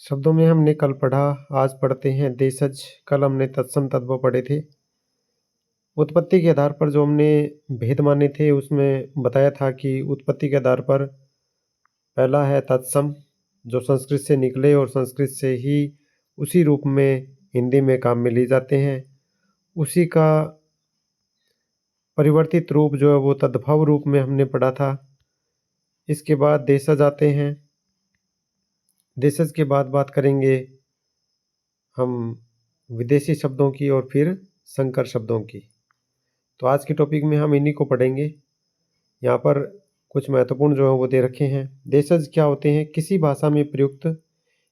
शब्दों में हमने कल पढ़ा, आज पढ़ते हैं देशज। कल हमने तत्सम तद्भव पढ़े थे। उत्पत्ति के आधार पर जो हमने भेद माने थे उसमें बताया था कि उत्पत्ति के आधार पर पहला है तत्सम, जो संस्कृत से निकले और संस्कृत से ही उसी रूप में हिंदी में काम में लिए जाते हैं। उसी का परिवर्तित रूप जो है वो तद्भव रूप में हमने पढ़ा था। इसके बाद देशज आते हैं। देशज के बाद बात करेंगे हम विदेशी शब्दों की और फिर संकर शब्दों की। तो आज के टॉपिक में हम इन्हीं को पढ़ेंगे। यहाँ पर कुछ महत्वपूर्ण जो है वो दे रखे हैं। देशज क्या होते हैं? किसी भाषा में प्रयुक्त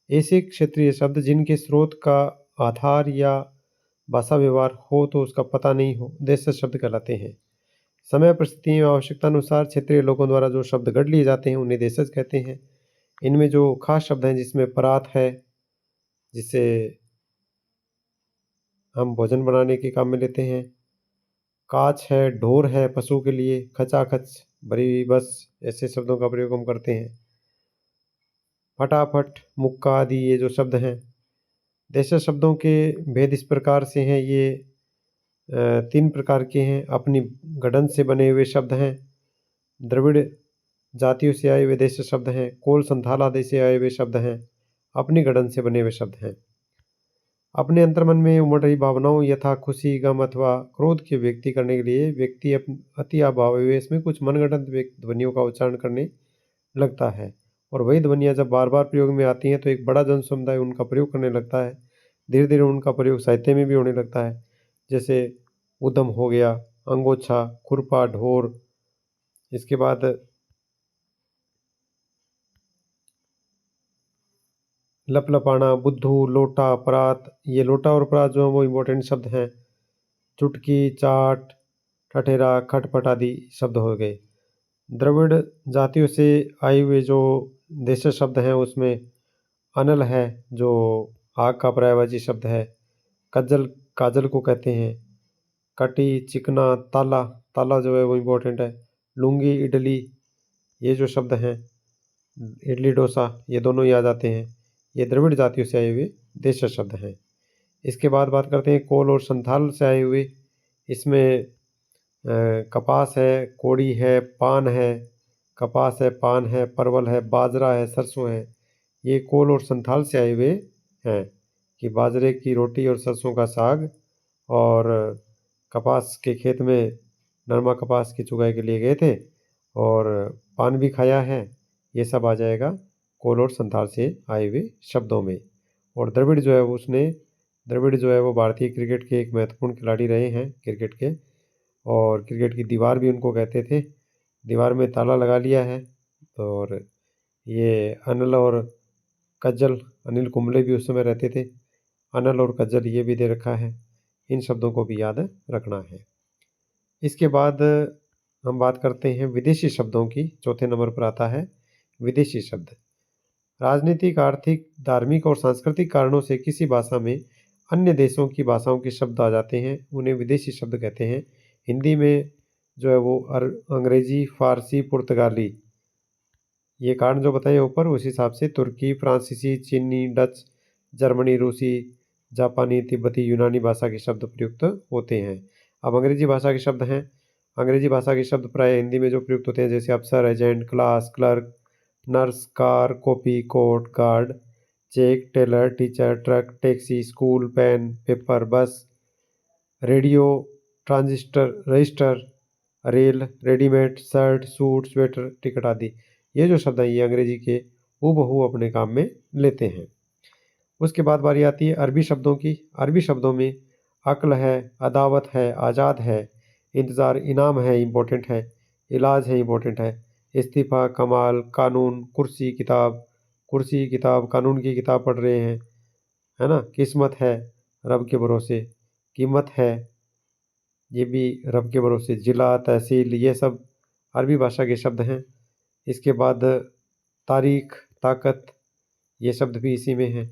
ऐसे क्षेत्रीय शब्द जिनके स्रोत का आधार या भाषा व्यवहार हो तो उसका पता नहीं हो, देशज शब्द कहलाते हैं। समय परिस्थिति और आवश्यकता अनुसार क्षेत्रीय लोगों द्वारा जो शब्द गढ़ लिए जाते हैं उन्हें देशज कहते हैं। इनमें जो खास शब्द हैं जिसमें परात है, जिसे हम भोजन बनाने के काम में लेते हैं। काच है, ढोर है पशु के लिए, खचाखच, भरी बस, ऐसे शब्दों का प्रयोग हम करते हैं। फटाफट, मुक्का आदि ये जो शब्द हैं। देशज शब्दों के भेद इस प्रकार से हैं। ये 3 प्रकार के हैं। अपनी गढ़न से बने हुए शब्द हैं। द्रविड़ जातियों से आए हुए देशज शब्द हैं। कोल संथाल आदि से आए हुए शब्द हैं। अपनी गढ़न से बने हुए शब्द हैं। अपने अंतर्मन में उमड़ रही भावनाओं यथा खुशी, गम अथवा क्रोध की व्यक्ति करने के लिए व्यक्ति अति अभावावेश में कुछ मनगढ़ंत ध्वनियों का उच्चारण करने लगता है, और वही ध्वनियाँ जब बार बार प्रयोग में आती हैं तो एक बड़ा जन समुदाय उनका प्रयोग करने लगता है। धीरे धीरे उनका प्रयोग साहित्य में भी होने लगता है। जैसे उद्यम हो गया, अंगोछा, खुरपा, ढोर। इसके बाद लपलपाना, बुद्धू, लोटा, परात। ये लोटा और परात जो है वो इम्पोर्टेंट शब्द हैं। चुटकी, चाट, ठठेरा, खटपट आदि शब्द हो गए। द्रविड़ जातियों से आए हुए जो देशज शब्द हैं उसमें अनल है, जो आग का पर्यायवाची शब्द है। कज्जल, काजल को कहते हैं। कटी, चिकना, ताला, ताला जो है वो इम्पोर्टेंट है। लुंगी, इडली, ये जो शब्द हैं, इडली डोसा, ये दोनों ही आ जाते हैं। ये द्रविड़ जातियों से आए हुए देशज शब्द हैं। इसके बाद बात करते हैं कोल और संथाल से आए हुए। इसमें कपास है, कोड़ी है, पान है। कपास है, पान है, परवल है, बाजरा है, सरसों है। ये कोल और संथाल से आए हुए हैं कि बाजरे की रोटी और सरसों का साग, और कपास के खेत में नरमा कपास की चुगाई के लिए गए थे और पान भी खाया है। ये सब आ जाएगा कोल और संथाल से आए हुए शब्दों में। और द्रविड़ जो है द्रविड़ जो है वो भारतीय क्रिकेट के एक महत्वपूर्ण खिलाड़ी रहे हैं क्रिकेट के, और क्रिकेट की दीवार भी उनको कहते थे। दीवार में ताला लगा लिया है। और ये अनिल और कज्जल, अनिल कुंबले भी उस समय रहते थे। अनल और कज्जल ये भी दे रखा है। इन शब्दों को भी याद रखना है। इसके बाद हम बात करते हैं विदेशी शब्दों की। चौथे नंबर पर आता है विदेशी शब्द। राजनीतिक, आर्थिक, धार्मिक और सांस्कृतिक कारणों से किसी भाषा में अन्य देशों की भाषाओं के शब्द आ जाते हैं, उन्हें विदेशी शब्द कहते हैं। हिंदी में जो है वो अंग्रेजी, फारसी, पुर्तगाली, ये कारण जो बताए ऊपर उस हिसाब से तुर्की, फ्रांसीसी, चीनी, डच, जर्मनी, रूसी, जापानी, तिब्बती, यूनानी भाषा के शब्द प्रयुक्त होते हैं। अब अंग्रेजी भाषा के शब्द हैं। अंग्रेजी भाषा के शब्द प्राय हिंदी में जो प्रयुक्त होते हैं, जैसे अफसर, agent, class, clerk, nurse, car, copy, court, guard, cheque, tailor, teacher, truck, taxi, school, pen, paper, bus, radio, transistor, register, rail, readymade, shirt, suit, sweater, ticket आदि। ये जो शब्द हैं ये अंग्रेजी के हूबहू अपने काम में लेते हैं। उसके बाद बारी आती है अरबी शब्दों की। अरबी शब्दों में अक्ल है, अदावत है, आज़ाद है, इंतज़ार, इनाम है, इम्पोर्टेंट है, इलाज है, इम्पोर्टेंट है, इस्तीफ़ा, कमाल, कानून, कुर्सी, किताब, कुर्सी, किताब, कानून की किताब पढ़ रहे हैं, है ना। किस्मत है, रब के भरोसे। कीमत है, ये भी रब के भरोसे। ज़िला, तहसील, ये सब अरबी भाषा के शब्द हैं। इसके बाद तारीख, ताकत, ये शब्द भी इसी में हैं।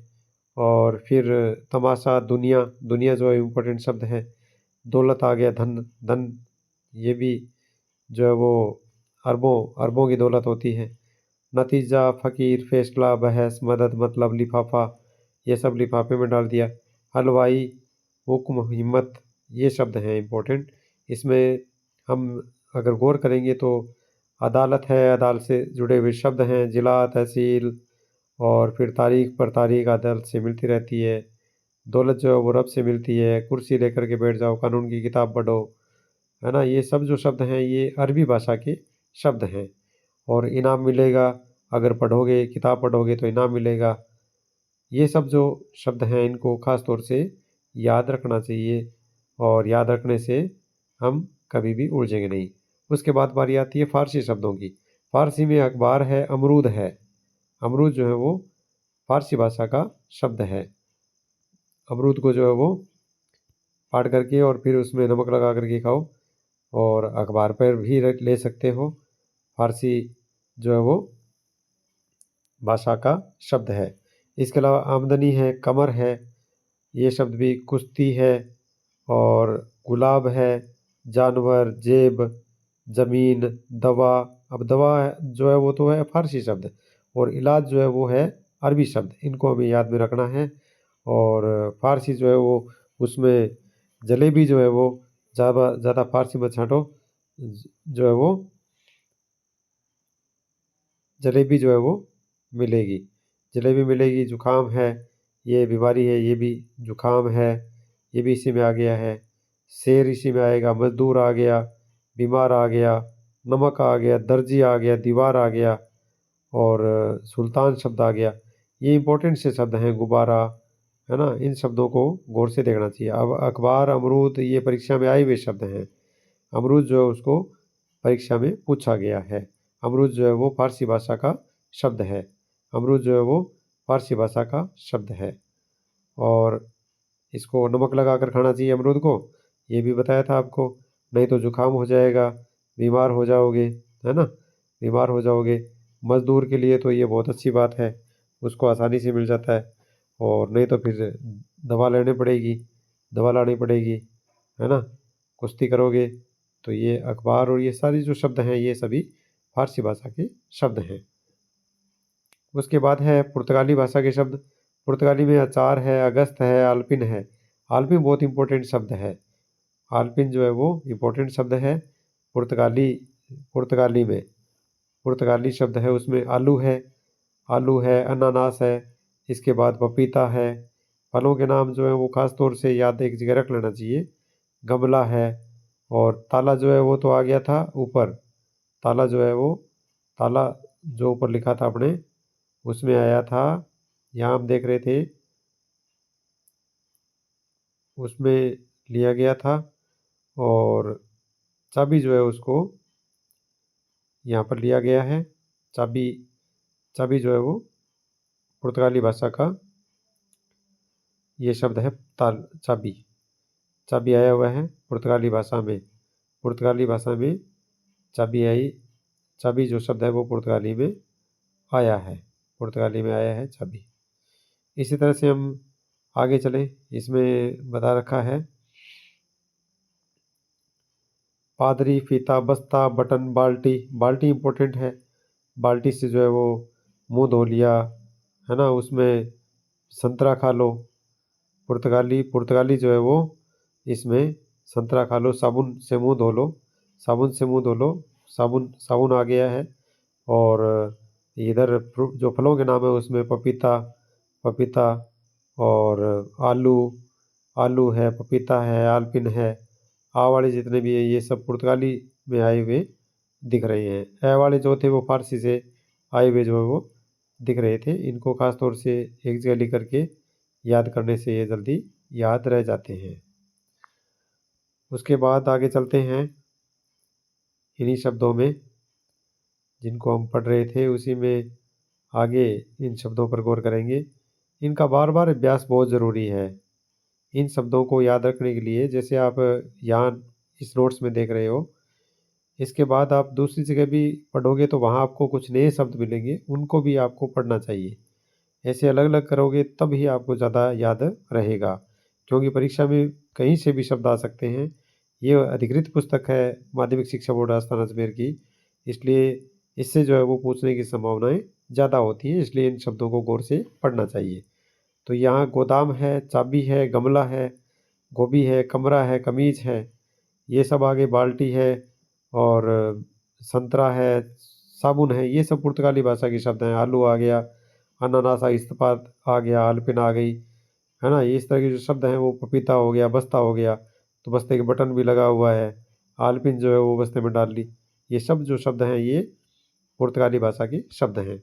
और फिर तमाशा, दुनिया, दुनिया जो है इम्पोर्टेंट शब्द है। दौलत आ गया, धन, धन, ये भी जो है वो अरबों अरबों की दौलत होती है। नतीजा, फ़कीर, फैसला, बहस, मदद, मतलब, लिफाफा, ये सब लिफाफे में डाल दिया। हलवाई, हुक्म, हिम्मत, ये शब्द हैं इम्पोर्टेंट। इसमें हम अगर गौर करेंगे तो अदालत है, अदालत से जुड़े हुए शब्द हैं। जिला, तहसील, और फिर तारीख पर तारीख अदालत से मिलती रहती है। दौलत जो है वो रब से मिलती है। कुर्सी लेकर के बैठ जाओ, कानून की किताब पढ़ो, है ना। ये सब जो शब्द हैं ये अरबी भाषा के शब्द हैं। और इनाम मिलेगा, अगर पढ़ोगे, किताब पढ़ोगे तो इनाम मिलेगा। ये सब जो शब्द हैं इनको ख़ास तौर से याद रखना चाहिए, और याद रखने से हम कभी भी उलझेंगे नहीं। उसके बाद बारी आती है फ़ारसी शब्दों की। फ़ारसी में अखबार है, अमरूद है। अमरूद जो है वो फ़ारसी भाषा का शब्द है। अमरूद को जो है वो काट करके और फिर उसमें नमक लगा करके खाओ, और अखबार पर भी ले सकते हो। फ़ारसी जो है वो भाषा का शब्द है। इसके अलावा आमदनी है, कमर है, ये शब्द भी। कुश्ती है, और गुलाब है, जानवर, जेब, ज़मीन, दवा। अब दवा जो है वो तो है फ़ारसी शब्द, और इलाज जो है वो है अरबी शब्द। इनको हमें याद में रखना है। और फ़ारसी जो है वो उसमें जलेबी जो है वो ज़्यादा फ़ारसी में छाँटो, जो है वो जलेबी जो है वो मिलेगी। जलेबी मिलेगी। जुकाम है, ये बीमारी है, ये भी जुकाम है, ये भी इसी में आ गया है। शेर इसी में आएगा। मज़दूर आ गया, बीमार आ गया, नमक आ गया, दर्जी आ गया, दीवार आ गया, और सुल्तान शब्द आ गया। ये इंपॉर्टेंट से शब्द हैं। गुब्बारा, है ना। इन शब्दों को गौर से देखना चाहिए। अब अखबार, अमरूद, ये परीक्षा में आए हुए शब्द हैं। अमरूद जो है उसको परीक्षा में पूछा गया है। अमरूद जो है वो फ़ारसी भाषा का शब्द है। अमरूद जो है वो फ़ारसी भाषा का शब्द है। और इसको नमक लगा कर खाना चाहिए अमरूद को, ये भी बताया था आपको। नहीं तो जुकाम हो जाएगा, बीमार हो जाओगे, है ना, बीमार हो जाओगे। मज़दूर के लिए तो ये बहुत अच्छी बात है, उसको आसानी से मिल जाता है। और नहीं तो फिर दवा लेनी पड़ेगी, दवा लानी पड़ेगी, है ना। कुश्ती करोगे। तो ये अखबार और ये सारी जो शब्द हैं ये सभी फ़ारसी भाषा के शब्द हैं। उसके बाद है पुर्तगाली भाषा के शब्द। पुर्तगाली में अचार है, अगस्त है, आल्पिन है। आल्पिन बहुत इंपॉर्टेंट शब्द है। आल्पिन जो है वो इम्पोर्टेंट शब्द है। पुर्तगाली पुर्तगाली में पुर्तगाली शब्द है, उसमें आलू है, आलू है, अनानास है। इसके बाद पपीता है। फलों के नाम जो है वो ख़ास तौर से याद एक जगह रख लेना चाहिए। गमला है, और ताला जो है वो तो आ गया था ऊपर। ताला जो है वो, ताला जो ऊपर लिखा था अपने, उसमें आया था। यहाँ हम देख रहे थे, उसमें लिया गया था। और चाबी जो है उसको यहाँ पर लिया गया है। चाबी, चाबी जो है वो पुर्तगाली भाषा का ये शब्द है। चाबी, चाबी आया हुआ है पुर्तगाली भाषा में। पुर्तगाली भाषा में चाबी आई। चाबी जो शब्द है वो पुर्तगाली में आया है, पुर्तगाली में आया है चाबी। इसी तरह से हम आगे चलें। इसमें बता रखा है पादरी, फीता, बस्ता, बटन, बाल्टी। बाल्टी इम्पोर्टेंट है। बाल्टी से जो है वो मुंह धो लिया, है ना। उसमें संतरा खा लो। पुर्तगाली जो है वो इसमें संतरा खा लो। साबुन से मुंह धो लो, साबुन से मुंह धो लो। साबुन, साबुन आ गया है। और इधर जो फलों के नाम है उसमें पपीता, पपीता, और आलू, आलू है, पपीता है, आलपिन है। आ वाले जितने भी हैं ये सब पुर्तगाली में आए हुए दिख रहे हैं। ए वाले जो थे वो फ़ारसी से आए हुए जो है वो दिख रहे थे। इनको ख़ास तौर से एक जगह लिख करके याद करने से ये जल्दी याद रह जाते हैं। उसके बाद आगे चलते हैं इन्हीं शब्दों में जिनको हम पढ़ रहे थे, उसी में आगे इन शब्दों पर गौर करेंगे। इनका बार बार अभ्यास बहुत ज़रूरी है। इन शब्दों को याद रखने के लिए, जैसे आप यहाँ इस नोट्स में देख रहे हो, इसके बाद आप दूसरी जगह भी पढ़ोगे तो वहाँ आपको कुछ नए शब्द मिलेंगे, उनको भी आपको पढ़ना चाहिए। ऐसे अलग अलग करोगे तब ही आपको ज़्यादा याद रहेगा, क्योंकि परीक्षा में कहीं से भी शब्द आ सकते हैं। ये अधिकृत पुस्तक है माध्यमिक शिक्षा बोर्ड राजस्थान अजमेर की, इसलिए इससे जो है वो पूछने की संभावनाएं ज़्यादा होती हैं, इसलिए इन शब्दों को गौर से पढ़ना चाहिए। तो यहाँ गोदाम है, चाबी है, गमला है, गोभी है, कमरा है, कमीज है, ये सब आगे बाल्टी है और संतरा है, साबुन है, ये सब पुर्तगाली भाषा के शब्द हैं। आलू आ गया, अनानास, इस्तीफात आ गया, आलपिन आ गई, है ना। ये इस तरह के जो शब्द हैं वो पपीता हो गया, बस्ता हो गया, तो बस्ते के बटन भी लगा हुआ है, आलपिन जो है वो बस्ते में डाल ली। ये सब जो शब्द हैं ये पुर्तगाली भाषा के शब्द हैं।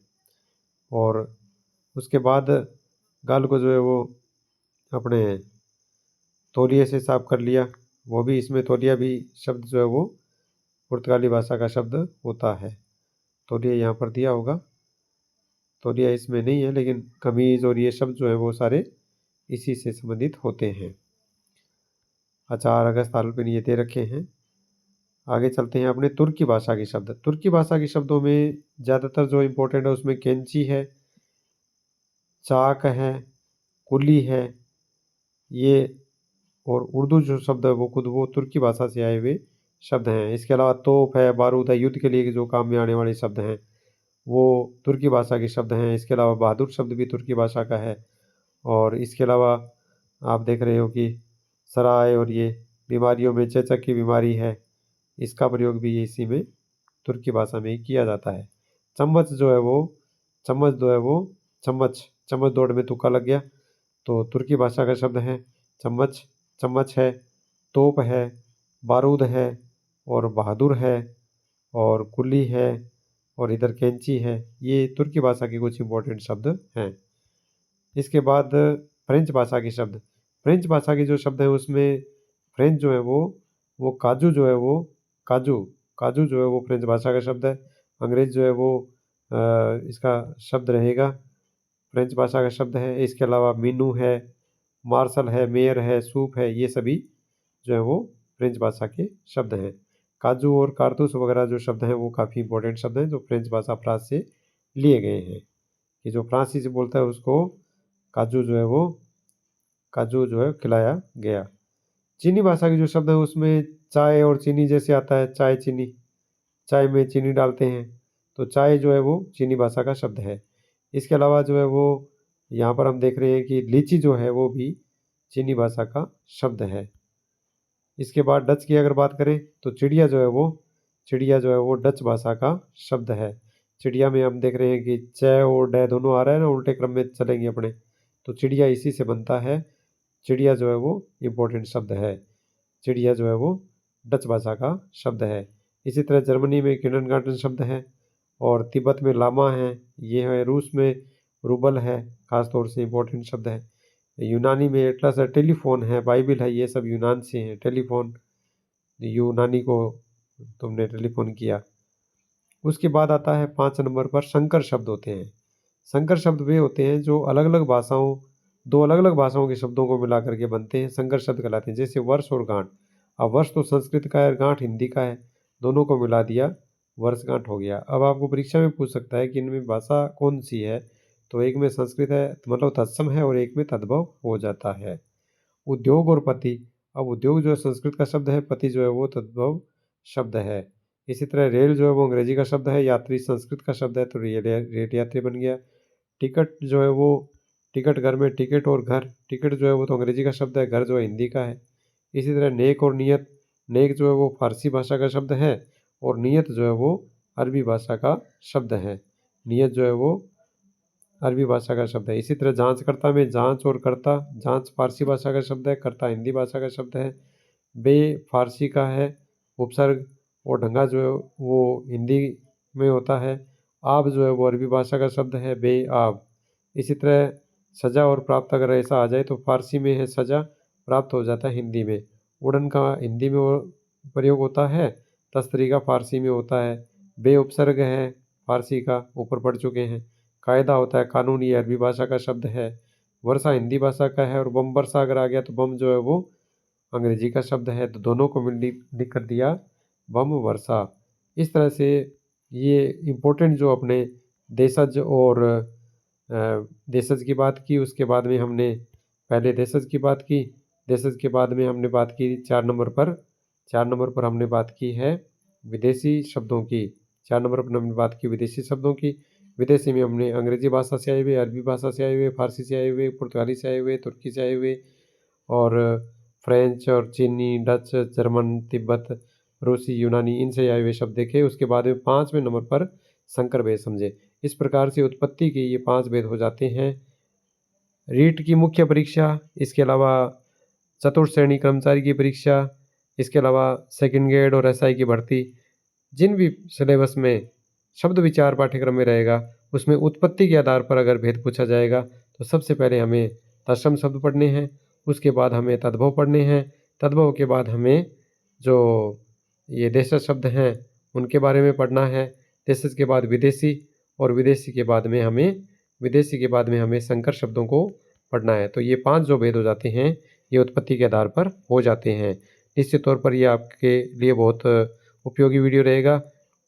और उसके बाद गाल को जो है वो अपने तौलिए से साफ कर लिया, वो भी इसमें तौलिया भी शब्द जो है वो पुर्तगाली भाषा का शब्द होता है। तौलिया यहाँ पर दिया होगा, तौलिया इसमें नहीं है, लेकिन कमीज़ और ये शब्द जो है वो सारे इसी से संबंधित होते हैं। अचार, अगस्त, आलपिन ये दे रखे हैं। आगे चलते हैं अपने तुर्की भाषा के शब्द। तुर्की भाषा के शब्दों में ज़्यादातर जो इम्पोर्टेंट है उसमें कैंची है, चाक है, कुली है, ये और उर्दू जो शब्द है वो खुद वो तुर्की भाषा से आए हुए शब्द हैं। इसके अलावा तोप है, बारूद है, युद्ध के लिए जो काम में आने वाले शब्द हैं वो तुर्की भाषा के शब्द हैं। इसके अलावा बहादुर शब्द भी तुर्की भाषा का है। और इसके अलावा आप देख रहे हो कि सराय और ये बीमारियों में चेचक की बीमारी है, इसका प्रयोग भी इसी में तुर्की भाषा में ही किया जाता है। चम्मच जो है वो चम्मच, चम्मच दौड़ में तुक्का लग गया, तो तुर्की भाषा का शब्द है चम्मच। चम्मच है, तोप है, बारूद है और बहादुर है और कुली है और इधर कैंची है। ये तुर्की भाषा के कुछ इंपॉर्टेंट शब्द हैं। इसके बाद फ्रेंच भाषा के शब्द। फ्रेंच भाषा के जो शब्द हैं उसमें फ्रेंच जो है वो काजू जो है वो काजू काजू जो है वो फ्रेंच भाषा का शब्द है। अंग्रेज जो है वो इसका शब्द रहेगा, फ्रेंच भाषा का शब्द है। इसके अलावा मीनू है, मार्शल है, मेयर है, सूप है, ये सभी जो है वो फ्रेंच भाषा के शब्द हैं। काजू और कारतूस वगैरह जो शब्द हैं वो काफ़ी इंपॉर्टेंट शब्द हैं जो फ्रेंच भाषा फ्रांस से लिए गए हैं। कि जो फ्रांसीसी बोलता है उसको काजू जो है खिलाया गया। चीनी भाषा के जो शब्द हैं उसमें चाय और चीनी जैसे आता है, चाय चीनी, चाय में चीनी डालते हैं, तो चाय जो है वो चीनी भाषा का शब्द है। इसके अलावा जो है वो यहाँ पर हम देख रहे हैं कि लीची जो है वो भी चीनी भाषा का शब्द है। इसके बाद डच की अगर बात करें तो चिड़िया जो है वो डच भाषा का शब्द है। चिड़िया में हम देख रहे हैं कि च और ड दोनों आ रहा है ना, उल्टे क्रम में चलेंगे अपने, तो चिड़िया इसी से बनता है। चिड़िया जो है वो इम्पोर्टेंट शब्द है। चिड़िया जो है वो डच भाषा का शब्द है। इसी तरह जर्मनी में किंडरगार्टन शब्द है और तिब्बत में लामा है, ये है। रूस में रूबल है, खास तौर से इम्पोर्टेंट शब्द है। यूनानी में एटलस है, टेलीफोन है, बाइबिल है, ये सब यूनान से हैं। टेलीफोन, यूनानी को तुमने टेलीफोन किया। उसके बाद आता है 5 नंबर पर संकर शब्द होते हैं। संकर शब्द वे होते हैं जो दो अलग अलग भाषाओं के शब्दों को मिला करके बनते हैं, संकर शब्द कहलाते हैं। जैसे वर्ष और गांठ। अब वर्ष तो संस्कृत का है, गांठ हिंदी का है, दोनों को मिला दिया, वर्षगांठ हो गया। अब आपको परीक्षा में पूछ सकता है कि इनमें भाषा कौन सी है, तो एक में संस्कृत है, मतलब तत्सम है, और एक में तद्भव हो जाता है। उद्योग और पति। अब उद्योग जो है संस्कृत का शब्द है, पति जो है वो तद्भव शब्द है। इसी तरह रेल जो है वो अंग्रेजी का शब्द है, यात्री संस्कृत का शब्द है, तो रेल यात्री बन गया। टिकट जो है वो टिकट घर में टिकट और घर, टिकट जो है वो तो अंग्रेजी का शब्द है, घर जो है हिंदी का है। इसी तरह नेक और नियत। नेक जो है वो फारसी भाषा का शब्द है और नियत जो है वो अरबी भाषा का शब्द है। नियत जो है वो अरबी भाषा का शब्द है। इसी तरह जांचकर्ता में जांच और कर्ता। जांच फारसी भाषा का शब्द है, कर्ता हिंदी भाषा का शब्द है। बे फारसी का है उपसर्ग, और ढंगा जो है वो हिंदी में होता है। आब जो है वो अरबी भाषा का शब्द है, बे आब। इसी तरह सजा और प्राप्त अगर ऐसा आ जाए तो फारसी में है सजा, प्राप्त हो जाता है हिंदी में। उड़न का हिंदी में प्रयोग होता है, तस्तरी का फारसी में होता है। बे उपसर्ग है फारसी का, ऊपर पढ़ चुके हैं। कायदा होता है कानून, ये अरबी भाषा का शब्द है। वर्षा हिंदी भाषा का है, और बम वर्षा अगर आ गया तो बम जो है वो अंग्रेजी का शब्द है, तो दोनों को लिख कर दिया बम वर्षा। इस तरह से ये इम्पोर्टेंट जो अपने देशज और देशज की बात की, उसके बाद में हमने पहले देशज की बात की, देशज के बाद में हमने बात की 4 नंबर पर हमने बात की है विदेशी शब्दों की। 4 नंबर पर हमने बात की विदेशी शब्दों की। विदेशी में हमने अंग्रेजी भाषा से आए हुए, अरबी भाषा से आए हुए, फारसी से आए हुए, पुर्तगाली से आए हुए, तुर्की से आए हुए और फ्रेंच और चीनी, डच, जर्मन, तिब्बत, रूसी, यूनानी इनसे आए हुए शब्द देखे। उसके बाद में 5वें नंबर पर संकर भेद समझे। इस प्रकार से उत्पत्ति के ये 5 भेद हो जाते हैं। रीट की मुख्य परीक्षा, इसके अलावा चतुर्थ श्रेणी कर्मचारी की परीक्षा, इसके अलावा सेकंड ग्रेड और एसआई की भर्ती, जिन भी सिलेबस में शब्द विचार पाठ्यक्रम में रहेगा उसमें उत्पत्ति के आधार पर अगर भेद पूछा जाएगा तो सबसे पहले हमें तत्सम शब्द पढ़ने हैं, उसके बाद हमें तद्भव पढ़ने हैं, तद्भव के बाद हमें जो ये देशज शब्द हैं उनके बारे में पढ़ना है, देशज के बाद विदेशी और विदेशी के बाद में हमें संकर शब्दों को पढ़ना है। तो ये 5 जो भेद हो जाते हैं ये उत्पत्ति के आधार पर हो जाते हैं। निश्चित तौर पर ये आपके लिए बहुत उपयोगी वीडियो रहेगा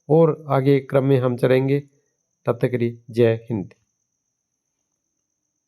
और आगे क्रम में हम चलेंगे। तब तक के लिए जय हिंद।